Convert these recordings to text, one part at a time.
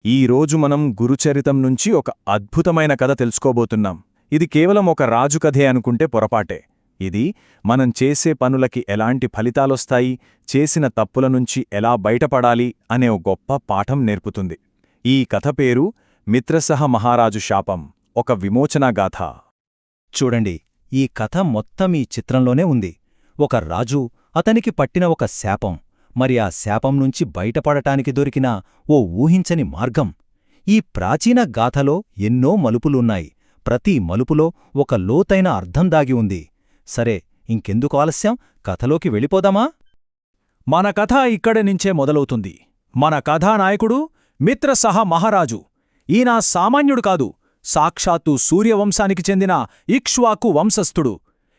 ఈరోజు మనం గురుచరితం నుంచి ఒక అద్భుతమైన కథ తెలుసుకోబోతున్నాం. ఇది కేవలం ఒక రాజు కథే అనుకుంటే పొరపాటే. ఇది మనం చేసే పనులకి ఎలాంటి ఫలితాలొస్తాయి, చేసిన తప్పుల నుంచి ఎలా బయటపడాలి అనే ఒక గొప్ప పాఠం నేర్పుతుంది. ఈ కథ పేరు మిత్రసహ మహారాజు శాపం, ఒక విమోచనగాథ. చూడండి, ఈ కథ మొత్తం ఈ చిత్రంలోనే ఉంది. ఒక రాజు, అతనికి పట్టిన ఒక శాపం, మరి ఆ శాపం నుంచి బయటపడటానికి దొరికిన ఓ ఊహించని మార్గం. ఈ ప్రాచీన గాథలో ఎన్నో మలుపులున్నాయి. ప్రతి మలుపులో ఒక లోతైన అర్థం దాగి ఉంది. సరే, ఇంకెందుకు ఆలస్యం, కథలోకి వెళ్ళిపోదామా? మన కథ ఇక్కడి నుంచే మొదలవుతుంది. మన కథానాయకుడు మిత్రసహ మహారాజు. ఈయన సామాన్యుడు కాదు, సాక్షాత్తు సూర్యవంశానికి చెందిన ఇక్ష్వాకు వంశస్థుడు.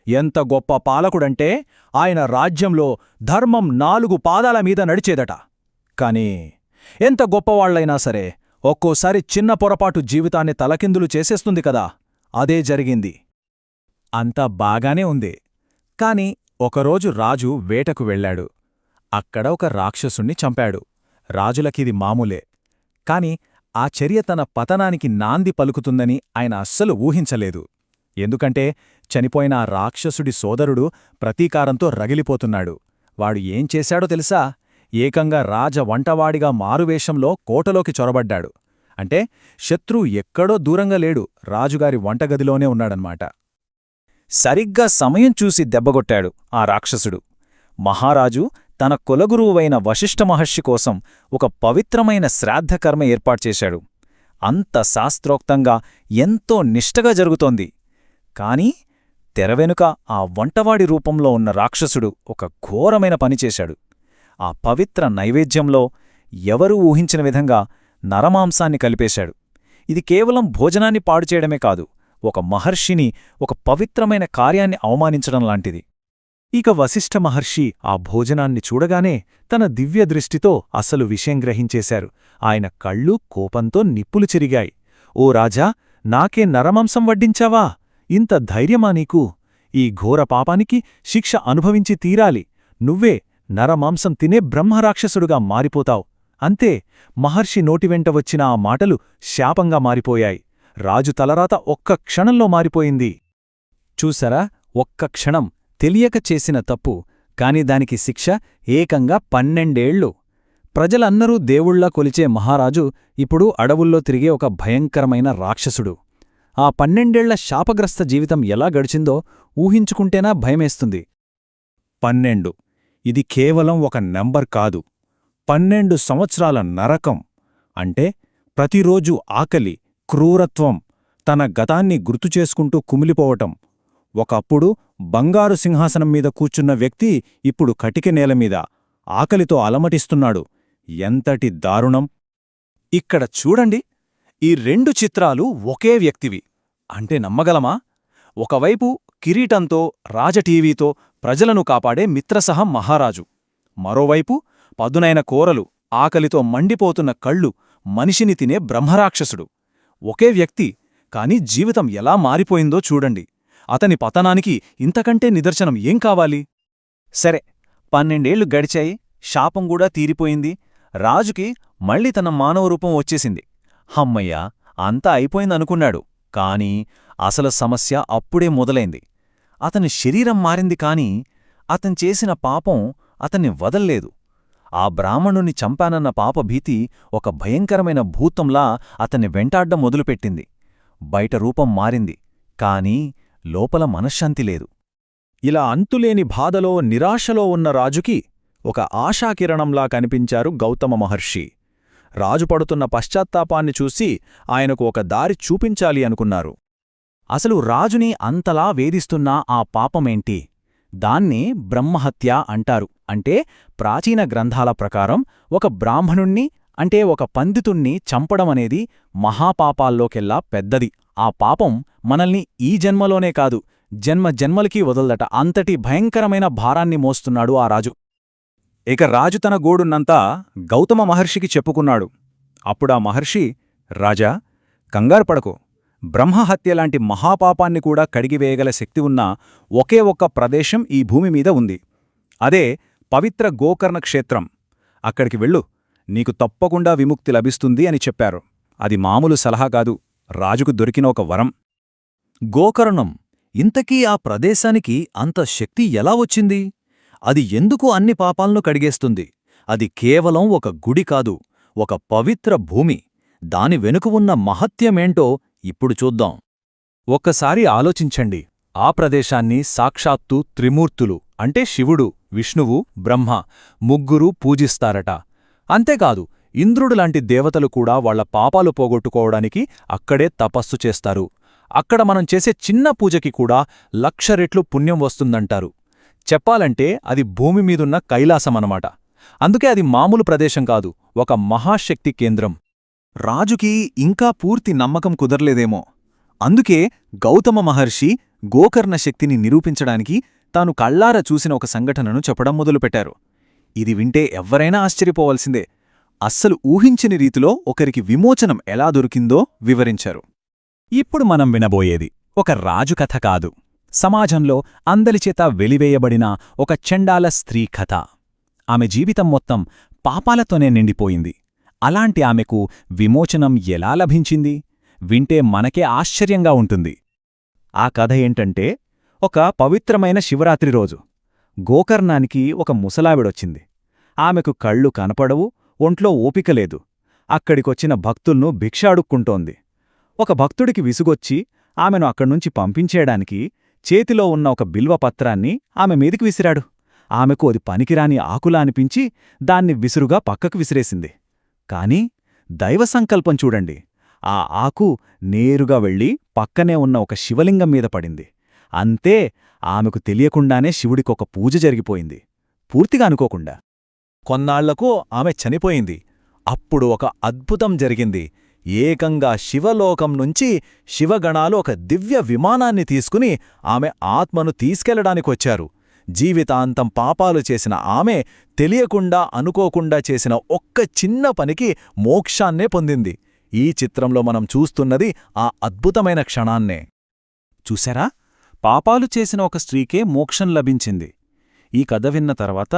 ఎంత గొప్ప పాలకుడంటే ఆయన రాజ్యంలో ధర్మం 4 పాదాల మీద నడిచేదట. కాని ఎంత గొప్పవాళ్లైనా సరే ఒక్కోసారి చిన్న పొరపాటు జీవితాన్ని తలకిందులు చేసేస్తుంది కదా. అదే జరిగింది. అంతా బాగానే ఉంది. కాని ఒకరోజు రాజు వేటకు వెళ్ళాడు. అక్కడ ఒక రాక్షసుణ్ణి చంపాడు. రాజులకిది మామూలే. కాని ఆ చర్య తన పతనానికి నాంది పలుకుతుందని ఆయన అస్సలు ఊహించలేదు. ఎందుకంటే చనిపోయిన ఆ రాక్షసుడి సోదరుడు ప్రతీకారంతో రగిలిపోతున్నాడు. వాడు ఏం చేశాడో తెలుసా? ఏకంగా వంటవాడిగా మారువేషంలో కోటలోకి చొరబడ్డాడు. అంటే శత్రువు ఎక్కడో దూరంగా లేడు, రాజుగారి వంటగదిలోనే ఉన్నాడన్మాట. సరిగ్గా సమయం చూసి దెబ్బగొట్టాడు ఆ రాక్షసుడు. మహారాజు తన కులగురువువైన వశిష్ఠ మహర్షి కోసం ఒక పవిత్రమైన శ్రాద్ధకర్మ ఏర్పాటుచేశాడు. అంత శాస్త్రోక్తంగా ఎంతో నిష్టగా జరుగుతోంది. కాని తెరవెనుక ఆ వంటవాడి రూపంలో ఉన్న రాక్షసుడు ఒక ఘోరమైన పనిచేశాడు. ఆ పవిత్ర నైవేద్యంలో ఎవరూ ఊహించిన విధంగా నరమాంసాన్ని కలిపేశాడు. ఇది కేవలం భోజనాన్ని పాడుచేయడమే కాదు, ఒక మహర్షిని, ఒక పవిత్రమైన కార్యాన్ని అవమానించడం లాంటిది. ఇక వశిష్ఠ మహర్షి ఆ భోజనాన్ని చూడగానే తన దివ్యదృష్టితో అసలు విషయం గ్రహించేశారు. ఆయన కళ్ళు కోపంతో నిప్పులు చెరిగాయి. ఓ రాజా, నాకే నరమాంసం వడ్డించావా? ఇంత ధైర్యమా నీకు? ఈ ఘోర పాపానికి శిక్ష అనుభవించి తీరాలి. నువ్వే నరమాంసం తినే బ్రహ్మరాక్షసుడుగా మారిపోతావు. అంతే, మహర్షి నోటివెంట వచ్చిన ఆ మాటలు శాపంగా మారిపోయాయి. రాజు తలరాత ఒక్క క్షణంలో మారిపోయింది. చూసారా, ఒక్క క్షణం, తెలియక చేసిన తప్పు, కాని దానికి శిక్ష ఏకంగా 12 ఏళ్ళు. ప్రజలన్నరూ దేవుళ్లా కొలిచే మహారాజు ఇప్పుడు అడవుల్లో తిరిగే ఒక భయంకరమైన రాక్షసుడు. ఆ 12 ఏళ్ల శాపగ్రస్త జీవితం ఎలా గడిచిందో ఊహించుకుంటేనా భయమేస్తుంది. 12, ఇది కేవలం ఒక నంబర్ కాదు. 12 సంవత్సరాల నరకం. అంటే ప్రతిరోజూ ఆకలి, క్రూరత్వం, తన గతాన్ని గుర్తుచేసుకుంటూ కుమిలిపోవటం. ఒకప్పుడు బంగారు సింహాసనం మీద కూర్చున్న వ్యక్తి ఇప్పుడు కటిక నేలమీద ఆకలితో అలమటిస్తున్నాడు. ఎంతటి దారుణం! ఇక్కడ చూడండి, ఈ 2 చిత్రాలు ఒకే వ్యక్తివి. అంటే నమ్మగలమా? ఒకవైపు కిరీటంతో, రాజటీవీతో ప్రజలను కాపాడే మిత్రసహ మహారాజు. మరోవైపు పదునైన కోరలు, ఆకలితో మండిపోతున్న కళ్ళు, మనిషిని తినే బ్రహ్మరాక్షసుడు. ఒకే వ్యక్తి, కాని జీవితం ఎలా మారిపోయిందో చూడండి. అతని పతనానికి ఇంతకంటే నిదర్శనం ఏం కావాలి? సరే, 12 ఏళ్లు గడిచాయి, శాపం కూడా తీరిపోయింది. రాజుకి మళ్లీ తన మానవ రూపం వచ్చేసింది. హమ్మయ్యా, అంతా అయిపోయిందనుకున్నాడు. కాని అసలు సమస్య అప్పుడే మొదలైంది. అతని శరీరం మారింది, కాని అతను చేసిన పాపం అతన్ని వదల్లేదు. ఆ బ్రాహ్మణుని చంపానన్న పాపభీతి ఒక భయంకరమైన భూతంలా అతన్ని వెంటాడ్డం మొదలుపెట్టింది. బయట రూపం మారింది, కాని లోపల మనశ్శాంతి లేదు. ఇలా అంతులేని బాధలో, నిరాశలో ఉన్న రాజుకి ఒక ఆశాకిరణంలా కనిపించారు గౌతమ మహర్షి. రాజు పడుతున్న పశ్చాత్తాపాన్ని చూసి ఆయనకు ఒక దారి చూపించాలి అనుకున్నారు. అసలు రాజుని అంతలా వేధిస్తున్న ఆ పాపమేంటి? దాన్నే బ్రహ్మహత్య అంటారు. అంటే ప్రాచీన గ్రంథాల ప్రకారం ఒక బ్రాహ్మణుణ్ణి, అంటే ఒక పండితుణ్ణి చంపడమనేది మహాపాపాల్లోకెల్లా పెద్దది. ఆ పాపం మనల్ని ఈ జన్మలోనే కాదు, జన్మజన్మలకీ వదలదట. అంతటి భయంకరమైన భారాన్ని మోస్తున్నాడు ఆ రాజు. ఇక రాజు తన గోడున్నంతా గౌతమ మహర్షికి చెప్పుకున్నాడు. అప్పుడా మహర్షి, రాజా, కంగారు పడకు. బ్రహ్మహత్యలాంటి మహాపాపాన్ని కూడా కడిగివేయగల శక్తి ఉన్న ఒకే ఒక్క ప్రదేశం ఈ భూమిమీద ఉంది. అదే పవిత్ర గోకర్ణ క్షేత్రం. అక్కడికి వెళ్ళు. నీకు తప్పకుండా విముక్తి లభిస్తుంది అని చెప్పారు. అది మామూలు సలహా కాదు, రాజుకు దొరికిన ఒక వరం. గోకర్ణం, ఇంతకీ ఆ ప్రదేశానికి అంత శక్తి ఎలా వచ్చింది? అది ఎందుకు అన్ని పాపాలను కడిగేస్తుంది? అది కేవలం ఒక గుడి కాదు, ఒక పవిత్ర భూమి. దాని వెనుక ఉన్న మహత్యమేంటో ఇప్పుడు చూద్దాం. ఒక్కసారి ఆలోచించండి. ఆ ప్రదేశాన్ని సాక్షాత్తు త్రిమూర్తులు అంటే శివుడు, విష్ణువు, బ్రహ్మ ముగ్గురూ పూజిస్తారట. అంతేకాదు, ఇంద్రుడులాంటి దేవతలు కూడా వాళ్ల పాపాలు పోగొట్టుకోవడానికి అక్కడే తపస్సు చేస్తారు. అక్కడ మనం చేసే చిన్న పూజకి కూడా 1,00,000 రెట్లు పుణ్యం వస్తుందంటారు. చెప్పాలంటే అది భూమి మీదున్న కైలాసమనమాట. అందుకే అది మామూలు ప్రదేశం కాదు, ఒక మహాశక్తి కేంద్రం. రాజుకి ఇంకా పూర్తి నమ్మకం కుదరలేదేమో. అందుకే గౌతమ మహర్షి గోకర్ణ శక్తిని నిరూపించడానికి తాను కళ్ళారా చూసిన ఒక సంఘటనను చెప్పడం మొదలుపెట్టారు. ఇది వింటే ఎవ్వరైనా ఆశ్చర్యపోవలసిందే. అస్సలు ఊహించని రీతిలో ఒకరికి విమోచనం ఎలా దొరికిందో వివరించారు. ఇప్పుడు మనం వినబోయేది ఒక రాజు కథ కాదు, సమాజంలో అందరిచేత వెలివేయబడిన ఒక చండాల స్త్రీ కథ. ఆమె జీవితం మొత్తం పాపాలతోనే నిండిపోయింది. అలాంటి ఆమెకు విమోచనం ఎలా లభించింది? వింటే మనకే ఆశ్చర్యంగా ఉంటుంది. ఆ కథ ఏంటంటే, ఒక పవిత్రమైన శివరాత్రి రోజు గోకర్ణానికి ఒక ముసలావిడొచ్చింది. ఆమెకు కళ్ళు కనపడవు, ఒంట్లో ఓపికలేదు. అక్కడికొచ్చిన భక్తుల్ను భిక్ష అడుక్కుంటోంది. ఒక భక్తుడికి విసుగొచ్చి ఆమెను అక్కడ్నుంచి పంపించేయడానికి చేతిలో ఉన్న ఒక బిల్వపత్రాన్ని ఆమె మీదికి విసిరాడు. ఆమెకు అది పనికిరాని ఆకులా అనిపించి దాన్ని విసురుగా పక్కకు విసిరేసింది. కాని దైవసంకల్పం చూడండి, ఆ ఆకు నేరుగా వెళ్ళి పక్కనే ఉన్న ఒక శివలింగం మీద పడింది. అంతే, ఆమెకు తెలియకుండానే శివుడికొక పూజ జరిగిపోయింది, పూర్తిగా అనుకోకుండా. కొన్నాళ్లకు ఆమె చనిపోయింది. అప్పుడు ఒక అద్భుతం జరిగింది. ఏకంగా శివలోకం నుంచి శివగణాలు ఒక దివ్య విమానాన్ని తీసుకుని ఆమె ఆత్మను తీసుకెళ్లడానికొచ్చారు. జీవితాంతం పాపాలు చేసిన ఆమె తెలియకుండా అనుకోకుండా చేసిన ఒక్క చిన్న పనికి మోక్షాన్నే పొందింది. ఈ చిత్రంలో మనం చూస్తున్నది ఆ అద్భుతమైన క్షణాన్నే. చూశారా? పాపాలు చేసిన ఒక స్త్రీకే మోక్షం లభించింది. ఈ కథ విన్న తర్వాత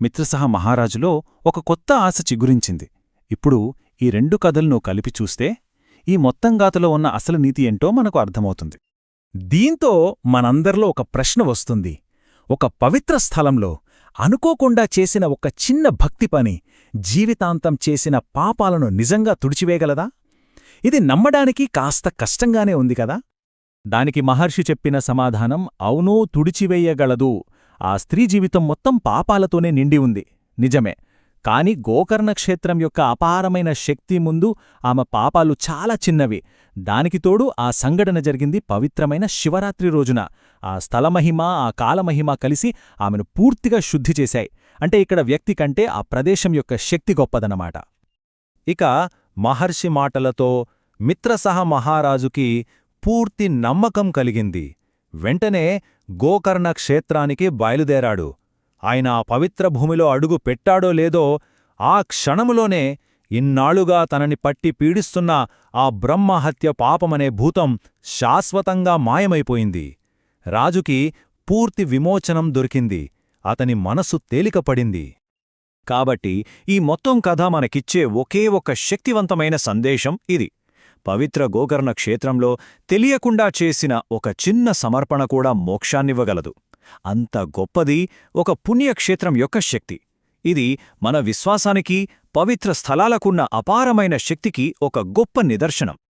మిత్రసహ మహారాజులో ఒక కొత్త ఆశ చిగురించింది. ఇప్పుడు ఈ 2 కథలను కలిపి చూస్తే ఈ మొత్తం గాథలో ఉన్న అసలు నీతి ఏంటో మనకు అర్థమవుతుంది. దీంతో మనందరిలో ఒక ప్రశ్న వస్తుంది. ఒక పవిత్ర స్థలంలో అనుకోకుండా చేసిన ఒక చిన్న భక్తి పని జీవితాంతం చేసిన పాపాలను నిజంగా తుడిచివేయగలదా? ఇది నమ్మడానికి కాస్త కష్టంగానే ఉంది కదా. దానికి మహర్షి చెప్పిన సమాధానం అవునూ, తుడిచివేయగలదు. ఆ స్త్రీ జీవితం మొత్తం పాపాలతోనే నిండి ఉంది, నిజమే. కాని గోకర్ణ క్షేత్రం యొక్క అపారమైన శక్తి ముందు ఆమె పాపాలు చాలా చిన్నవి. దానికి తోడు ఆ సంఘటన జరిగింది పవిత్రమైన శివరాత్రి రోజున. ఆ స్థలమహిమ, ఆ కాలమహిమ కలిసి ఆమెను పూర్తిగా శుద్ధి చేశాయి. అంటే ఇక్కడ వ్యక్తి కంటే ఆ ప్రదేశం యొక్క శక్తి గొప్పదన్నమాట. ఇక మహర్షి మాటలతో మిత్రసహ మహారాజుకి పూర్తి నమ్మకం కలిగింది. వెంటనే గోకర్ణ క్షేత్రానికి బయలుదేరాడు. ఆయన ఆ పవిత్ర భూమిలో అడుగు పెట్టాడో లేదో, ఆ క్షణములోనే ఇన్నాళ్లుగా తనని పట్టి పీడిస్తున్న ఆ బ్రహ్మహత్య పాపమనే భూతం శాశ్వతంగా మాయమైపోయింది. రాజుకి పూర్తి విమోచనం దొరికింది. అతని మనసు తేలికపడింది. కాబట్టి ఈ మొత్తం కథ మనకిచ్చే ఒకే ఒక శక్తివంతమైన సందేశం ఇది. పవిత్ర గోకర్ణ క్షేత్రంలో తెలియకుండా చేసిన ఒక చిన్న సమర్పణ కూడా మోక్షాన్నివ్వగలదు. అంత గొప్పది ఒక పుణ్యక్షేత్రం యొక్క శక్తి. ఇది మన విశ్వాసానికి, పవిత్ర స్థలాలకున్న అపారమైన శక్తికి ఒక గొప్ప నిదర్శనం.